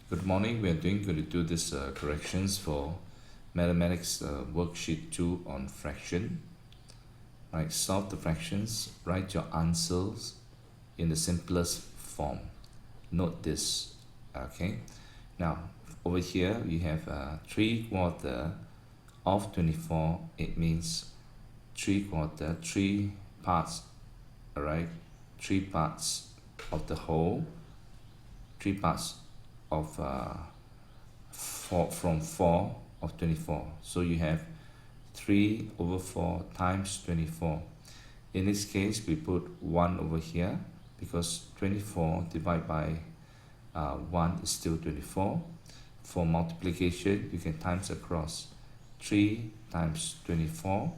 Good morning. We are going to do this corrections for mathematics worksheet 2 on fraction. Right, solve the fractions, write your answers in the simplest form. Note this, okay? Now, over here we have 3/4 of 24. It means 3/4, 3 parts, all right? 3 parts of the whole, 3 parts of 4 from 4 of 24. So you have 3/4 times 24. In this case, we put 1 over here because 24 divided by 1 is still 24. For multiplication, you can times across 3 times 24,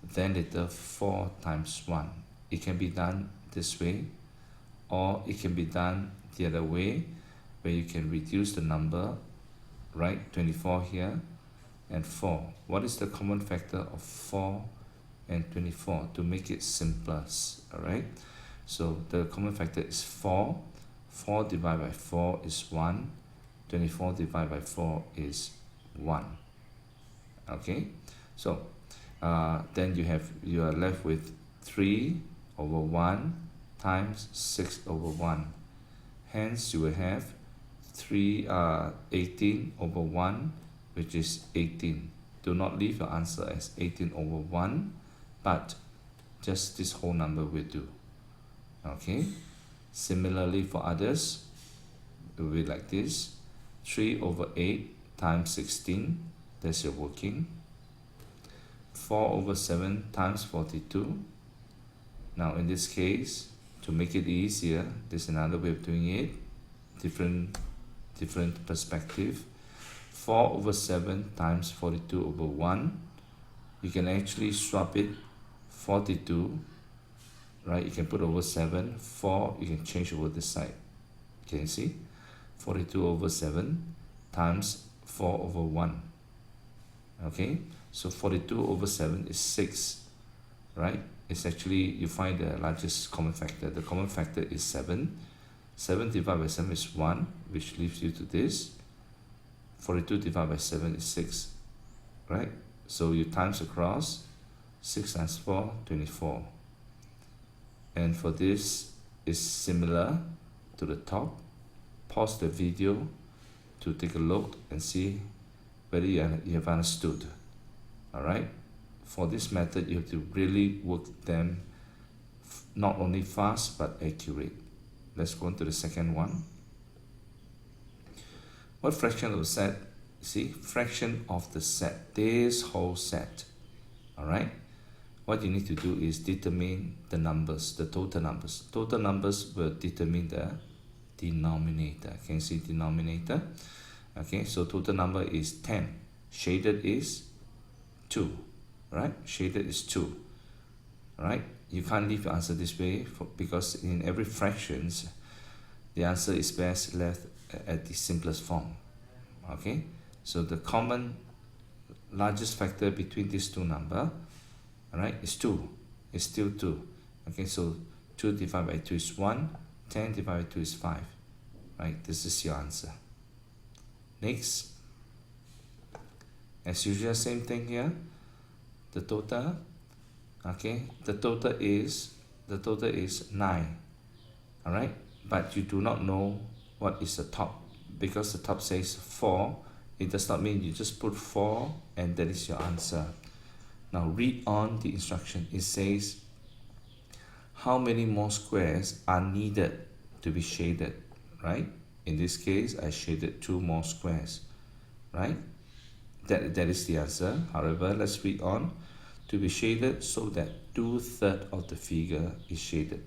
then later 4 times 1. It can be done this way, or it can be done the other way, where you can reduce the number, right? 24 here and 4. What is the common factor of 4 and 24 to make it simpler? All right, so the common factor is 4. 4 divided by 4 is 1. 24 divided by 4 is 1. Okay, so then you are left with 3/1 times 6/1. Hence you will have 18/1, which is 18. Do not leave your answer as 18/1, but just this whole number will do. Okay, similarly for others, it will be like this: 3/8 times 16, that's your working. 4/7 times 42. Now in this case, to make it easier, there's another way of doing it, different perspective. 4/7 times 42/1. You can actually swap it. 42, right? You can put over 7. 4, you can change over this side. Can you see? 42/7 times 4/1. Okay, so 42/7 is 6, right? It's actually, you find the largest common factor. The common factor is 7. 7 divided by 7 is 1, which leaves you to this. 42 divided by 7 is 6, right? So you times across, 6 times 4, 24. And for this is similar to the top. Pause the video to take a look and see whether you have understood. All right, for this method, you have to really work them not only fast but accurate. Let's go on to the second one. What fraction of the set? See, fraction of the set, this whole set. All right, what you need to do is determine the numbers, the total numbers. Total numbers will determine the denominator. Can you see denominator? Okay, so total number is 10. Shaded is 2, right? Shaded is 2, right? You can't leave your answer this way because in every fractions, the answer is best left at the simplest form. Okay, so the common largest factor between these two numbers, all right, is 2. It's still 2. Okay, so 2 divided by 2 is 1. 10 divided by 2 is 5. Right, this is your answer. Next, as usual, same thing here. The total, okay, the total is 9. All right, but you do not know what is the top, because the top says 4. It does not mean you just put 4 and that is your answer. Now read on the instruction. It says how many more squares are needed to be shaded, right? In this case, I shaded 2 more squares, right? That is the answer. However, let's read on. To be shaded so that 2/3 of the figure is shaded.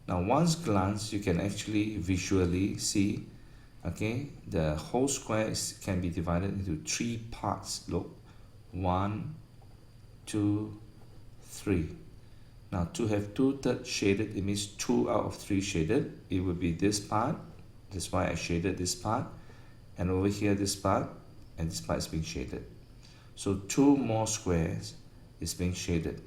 Now, once glance, you can actually visually see, okay, the whole square can be divided into 3 parts. Look, 1, 2, 3. Now, to have 2/3 shaded, it means 2 out of 3 shaded. It will be this part. That's why I shaded this part. And over here, this part, and this part is being shaded. So 2 more squares is being shaded.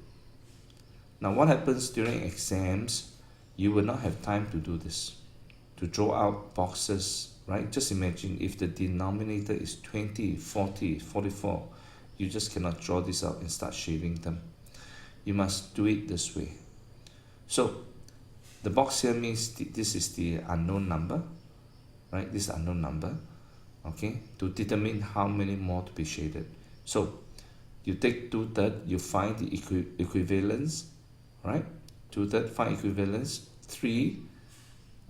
Now, what happens during exams? You will not have time to do this, to draw out boxes right? Just imagine if the denominator is 20, 40, 44, you just cannot draw this out and start shading them. You must do it this way. So the box here means this is the unknown number, right? This unknown number, okay, to determine how many more to be shaded. So you take 2/3, you find the equivalence, right? 2/3, find equivalence, 3,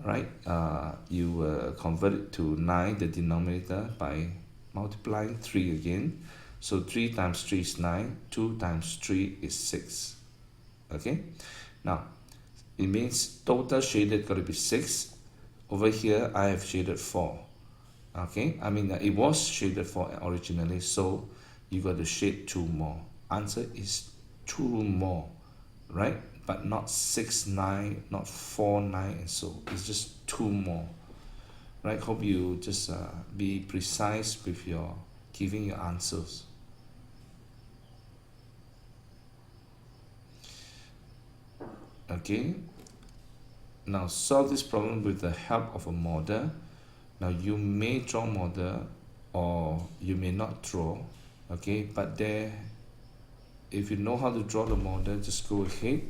right? You convert it to 9, the denominator, by multiplying 3 again. So 3 times 3 is 9, 2 times 3 is 6. Okay, now it means total shaded got to be 6. Over here I have shaded 4. Okay, I mean it was shaded 4 originally, so you got to shade 2 more. Answer is 2 more, right? But not 6, 9, not 4, 9, and so it's just 2 more, right? Hope you just be precise with your giving your answers. Okay, now solve this problem with the help of a model. Now you may draw model or you may not draw, okay, but if you know how to draw the model, just go ahead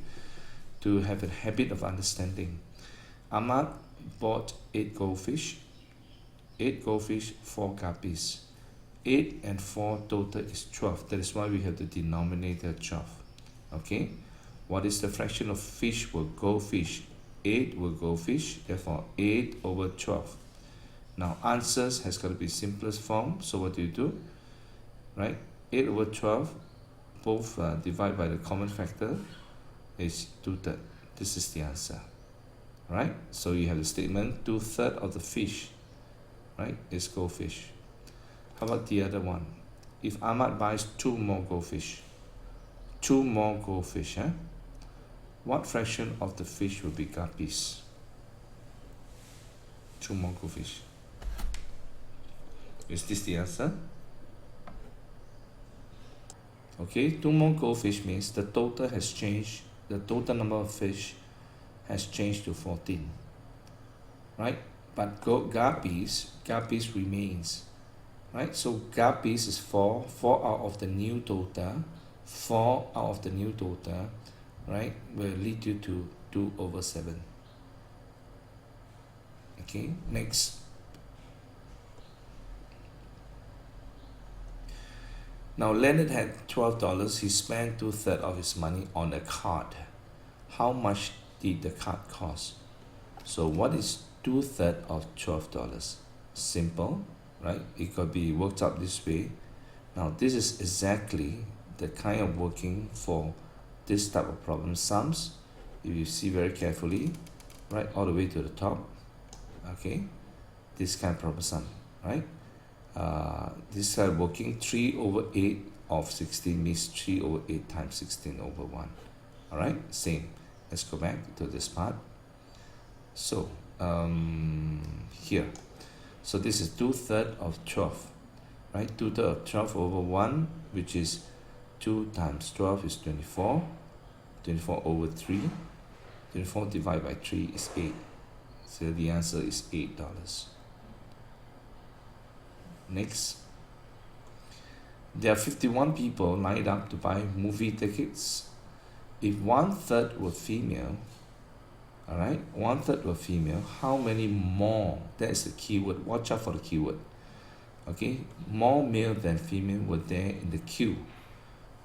to have a habit of understanding. Ahmad bought 8 goldfish, 4 guppies. 8 and 4 total is 12. That is why we have the denominator 12. Okay, what is the fraction of fish were goldfish? 8 were goldfish, therefore 8 over 12. Now answers has got to be simplest form, so what do? Right, 8 over 12, both divide by the common factor is 2/3. This is the answer, right? So you have the statement 2/3 of the fish, right, is goldfish. How about the other one? If Ahmad buys 2 more goldfish, what fraction of the fish will be guppies? 2 more goldfish. Is this the answer? Okay, 2 more goldfish means the total has changed. The total number of fish has changed to 14, right? But guppies remains, right? So guppies is 4 out of the new total. 4 out of the new total, right, will lead you to 2 over 7. Okay, next. Now Leonard had $12. He spent 2/3 of his money on a card. How much did the card cost? So what is 2/3 of $12? Simple, right? It could be worked out this way. Now this is exactly the kind of working for this type of problem sums. If you see very carefully, right, all the way to the top, okay, this kind of problem sum, right? This kind of working 3 over 8 of 16 means 3 over 8 times 16 over 1. All right, same. Let's go back to this part. So here, so this is 2/3 of 12, right? 2/3 of 12 over 1, which is 2 times 12 is 24. 24 over 3. 24 divided by 3 is 8. So the answer is $8. Next. There are 51 people lined up to buy movie tickets. If 1/3 were female, all right, 1/3 were female, how many more? That is the keyword. Watch out for the keyword. Okay, more male than female were there in the queue.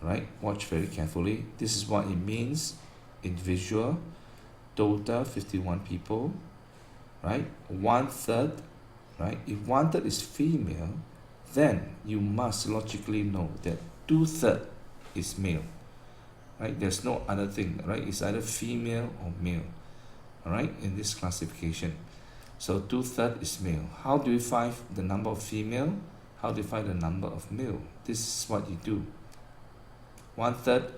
Right, watch very carefully. This is what it means in visual. Total 51 people, right? 1/3, right? If 1/3 is female, then you must logically know that 2/3 is male, right? There's no other thing, right? It's either female or male, all right, in this classification. So 2/3 is male. How do you find the number of female? How do you find the number of male? This is what you do. 1/3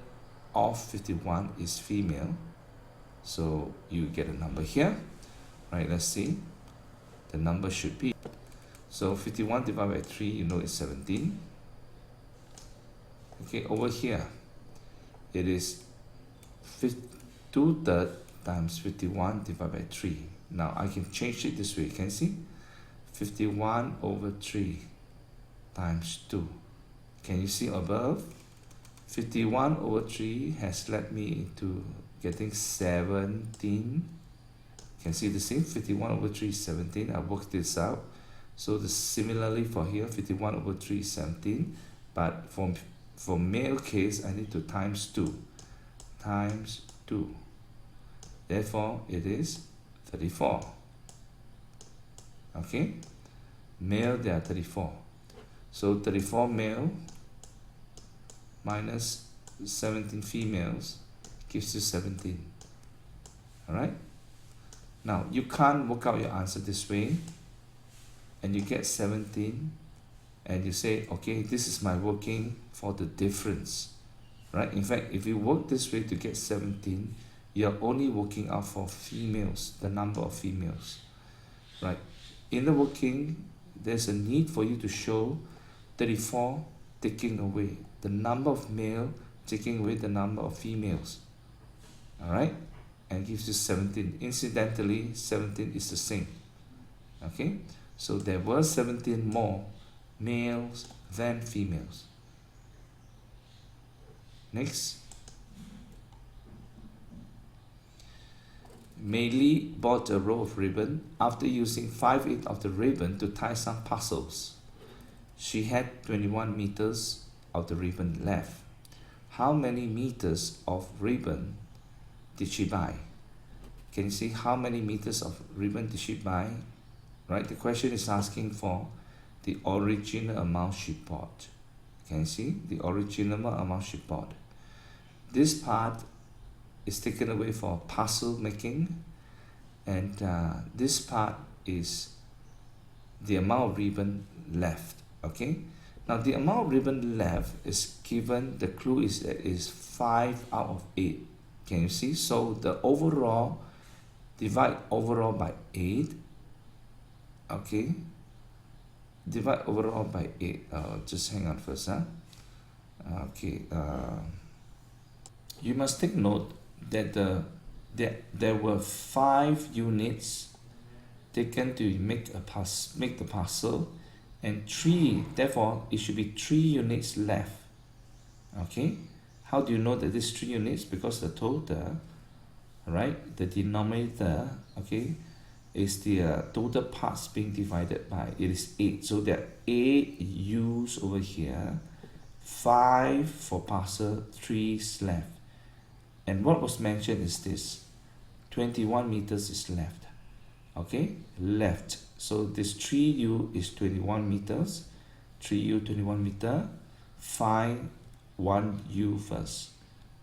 of 51 is female, so you get a number here, right? Let's see. The number should be, so 51 divided by 3, you know it's 17. Okay, over here it is 2/3 times 51 divided by 3. Now I can change it this way. Can you see? 51 over 3 times 2. Can you see above? 51 over 3 has led me into getting 17. Can see the same? 51 over 3 is 17. I worked this out. So similarly for here, 51 over 3 is 17. But for male case, I need to times 2. Times 2. Therefore, it is 34. Okay? Male, there are 34. So 34 male minus 17 females gives you 17. Alright? Now, you can't work out your answer this way, and you get 17, and you say, okay, this is my working for the difference. Right? In fact, if you work this way to get 17, you're only working out for females, the number of females. Right? In the working, there's a need for you to show 34 taking away the number of male, taking away the number of females. Alright? And gives you 17. Incidentally, 17 is the same. Okay? So there were 17 more males than females. Next. Mei Li bought a roll of ribbon after using 5/8 of the ribbon to tie some puzzles. She had 21 meters of the ribbon left. How many meters of ribbon did she buy? Can you see how many meters of ribbon did she buy? Right, the question is asking for the original amount she bought. Can you see the original amount she bought? This part is taken away for puzzle making, and this part is the amount of ribbon left. Okay, now the amount of ribbon left is given, the clue is that is 5 out of 8. Can you see? So the overall, divide overall by 8. Okay, divide overall by 8. Just hang on first. Okay, you must take note that there were 5 units taken to make the puzzle, and 3, therefore it should be 3 units left. Okay, how do you know that this 3 units? Because the total, right, the denominator, okay, is the total parts being divided by, it is 8. So there are 8 U's over here, 5 for puzzle, 3 left. And what was mentioned is this, 21 meters is left. Okay, left. So this 3U is 21 meters, 3U 21 meter. Find 1U first.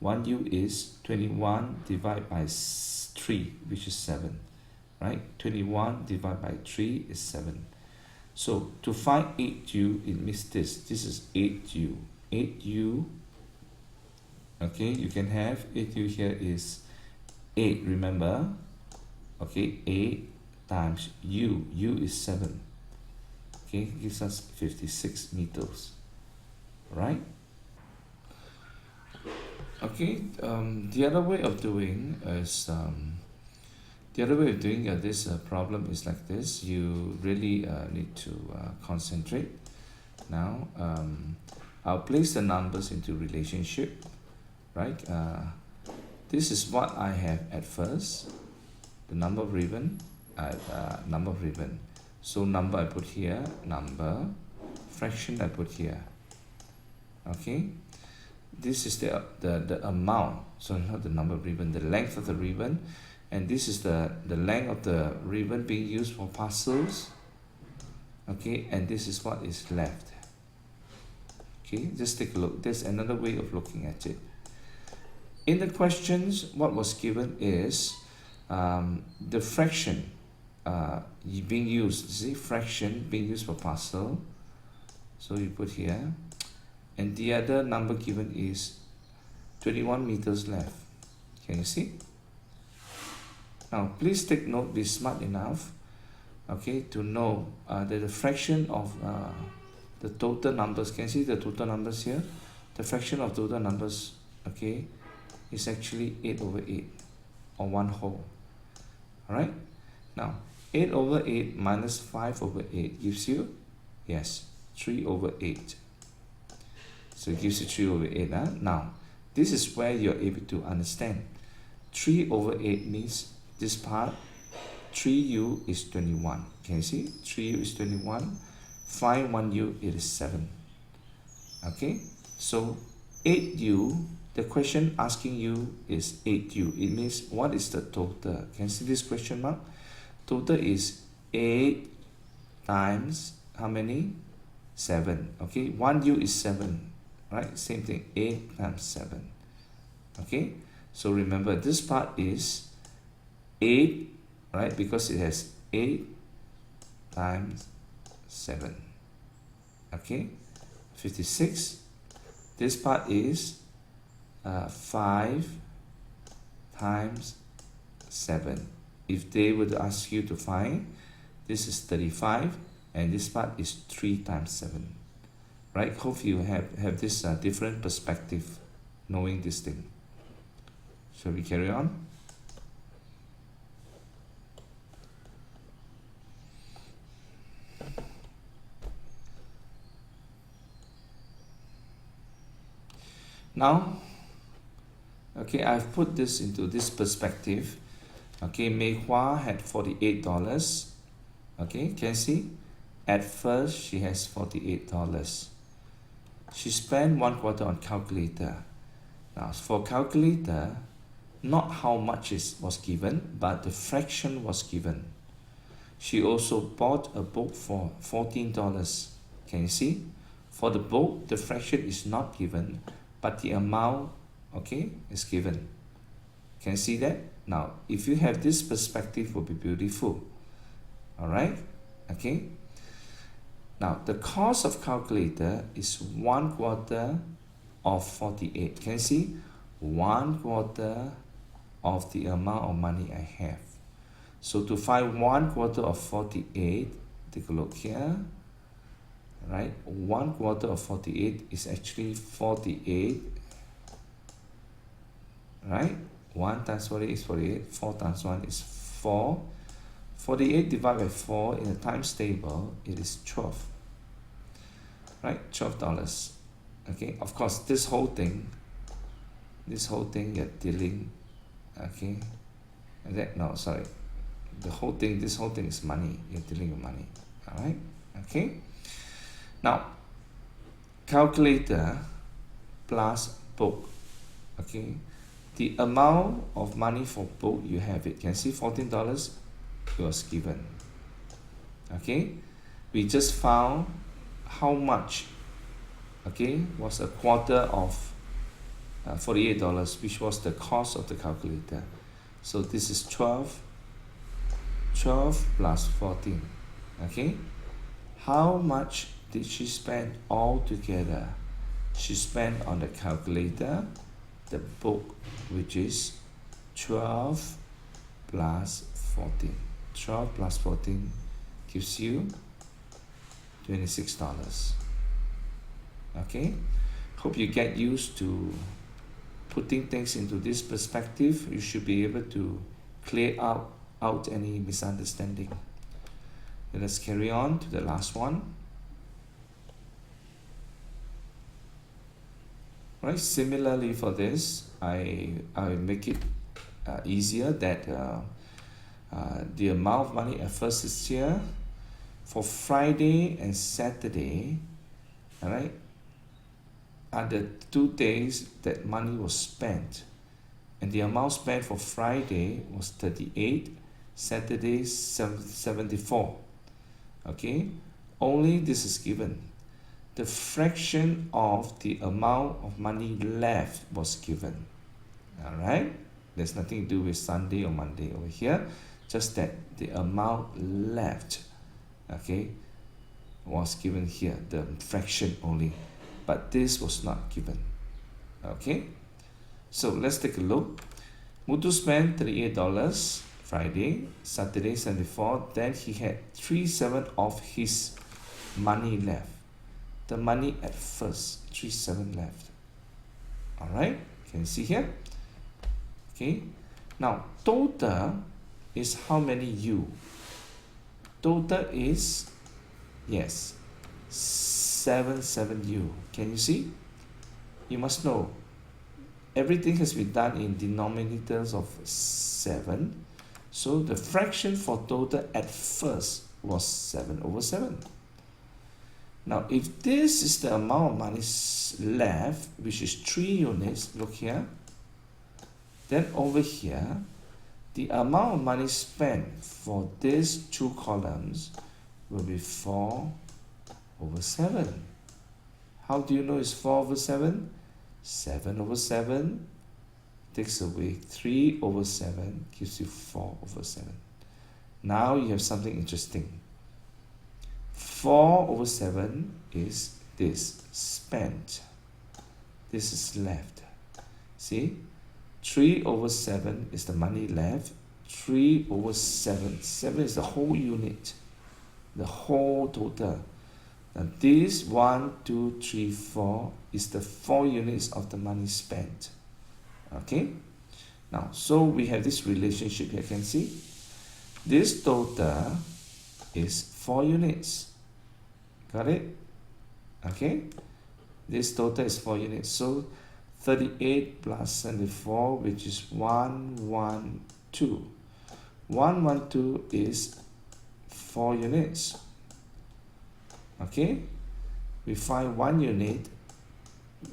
1U is 21 divided by 3, which is 7. Right? 21 divided by 3 is 7. So to find 8U, it means this. This is 8U. 8U. Okay, you can have 8U here is 8, remember? Okay, 8 times U. U is 7. Okay, gives us 56 meters. Right? Okay, the other way of doing is this problem is like this. You really need to concentrate. Now, I'll place the numbers into relationship. Right? This is what I have at first. The number of ribbon. Number of ribbon. So number I put here. Number. Fraction I put here. Okay. This is the amount. So not the number of ribbon. The length of the ribbon. And this is the length of the ribbon being used for puzzles. Okay. And this is what is left. Okay. Just take a look. There's another way of looking at it. In the questions, what was given is the fraction being used. See, fraction being used for puzzle. So you put here. And the other number given is 21 meters left. Can you see? Now, please take note, be smart enough, okay, to know that the fraction of the total numbers, can you see the total numbers here? The fraction of total numbers, okay, is actually 8 over 8, or 1 whole. Alright? Now, 8 over 8 minus 5 over 8 gives you, yes, 3 over 8. So it gives you 3 over 8. Huh? Now, this is where you're able to understand. 3 over 8 means this part, 3u is 21. Can you see? 3u is 21. Find 1u, it is 7. Okay? So 8u, the question asking you is 8u. It means what is the total? Can you see this question mark? Total is 8 times how many? 7. Okay? 1u is 7. Right? Same thing. 8 times 7. Okay? So remember, this part is 8, right? Because it has 8 times 7. Okay? 56. This part is 5 times 7. If they would ask you to find, this is 35, and this part is 3 times 7. Right? Hope you have this different perspective knowing this thing. Shall we carry on? Now, okay, I've put this into this perspective. Okay, Mei Hua had $48. Okay, can you see? At first, she has $48. She spent 1/4 on calculator. Now, for calculator, not how much was given, but the fraction was given. She also bought a book for $14. Can you see? For the book, the fraction is not given, but the amount, okay, is given. Can you see that? Now, if you have this perspective, will be beautiful. All right? Okay? Now, the cost of calculator is 1/4 of 48. Can you see? 1/4 of the amount of money I have. So to find 1/4 of 48, take a look here. Right? 1/4 of 48 is actually 48. Right? 1 times 48 is 48. 4 times 1 is 4. 48 divided by 4 in the times table, it is 12. Right? $12. Okay, of course, this whole thing you're dealing, okay, no, sorry, this whole thing is money. You're dealing with money. All right? Okay. Now, calculator plus book. Okay, the amount of money for book, you have it. Can you see $14 was given. Okay, we just found how much, okay, was 1/4 of $48, which was the cost of the calculator. So this is 12 plus 14. Okay, how much did she spend altogether? She spent on the calculator, the book, which is 12 plus 14. 12 plus 14 gives you $26. Okay, hope you get used to putting things into this perspective. You should be able to clear out any misunderstanding. Let's carry on to the last one. Right, similarly for this, I make it easier that the amount of money at first is here. For Friday and Saturday, all right, are the 2 days that money was spent, and the amount spent for Friday was 38, Saturday 74. Okay, only this is given. The fraction of the amount of money left was given. All right, there's nothing to do with Sunday or Monday over here, just that the amount left, okay, was given here, the fraction only, but this was not given. Okay, so let's take a look. Mutu spent $38 Friday, Saturday 74, then he had 37 of his money left. The money at first, 37 left. All right, can you see here? Okay, now total is how many U? total is, yes, 77u. Can you see? You must know everything has been done in denominators of 7. So the fraction for total at first was 7/7. Now, if this is the amount of money left, which is 3 units, look here, then over here, the amount of money spent for these 2 columns will be 4/7. How do you know it's 4/7? 7/7 takes away 3/7, gives you 4/7. Now you have something interesting. 4/7 is this, spent. This is left. See? 3/7 is the money left. 3/7. 7 is the whole unit, the whole total. Now this 1, 2, 3, 4 is the 4 units of the money spent. Okay? Now, so we have this relationship here. Can see? This total is 4 units. Got it? Okay? This total is 4 units. So 38 plus 74, which is 112. 112 is 4 units. Okay? We find 1 unit,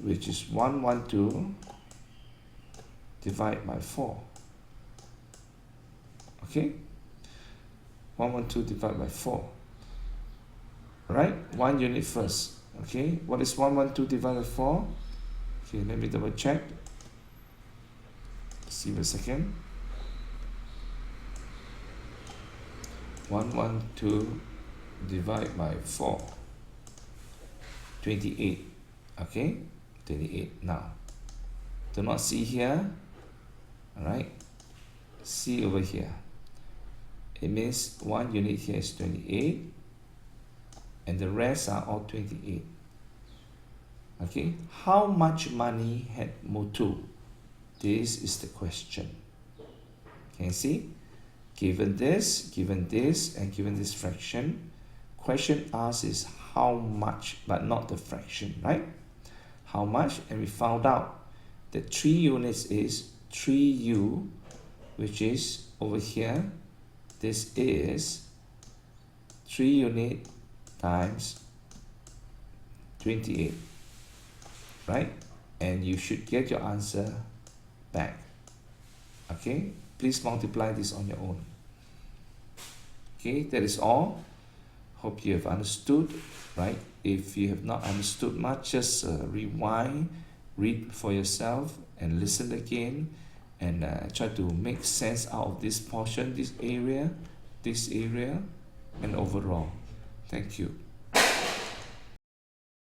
which is 112, divide by 4. Okay? 112 divided by 4. Right? 1 unit first. Okay? What is 112 divided by 4? Okay, let me double check. See for a second. 112 divided by 4. 28. Okay? 28. Now, do not see here. Alright? See over here. It means 1 unit here is 28. And the rest are all 28. Okay, how much money had Muthu? This is the question. Can you see? Given this, and given this fraction, question asked is how much, but not the fraction, right? How much? And we found out that 3 units is 3u, which is over here. This is 3 unit times 28, right? And you should get your answer back. Okay, please multiply this on your own. Okay, that is all. Hope you have understood, right? If you have not understood much, just rewind, read for yourself and listen again, and try to make sense out of this portion, this area, and overall. Thank you.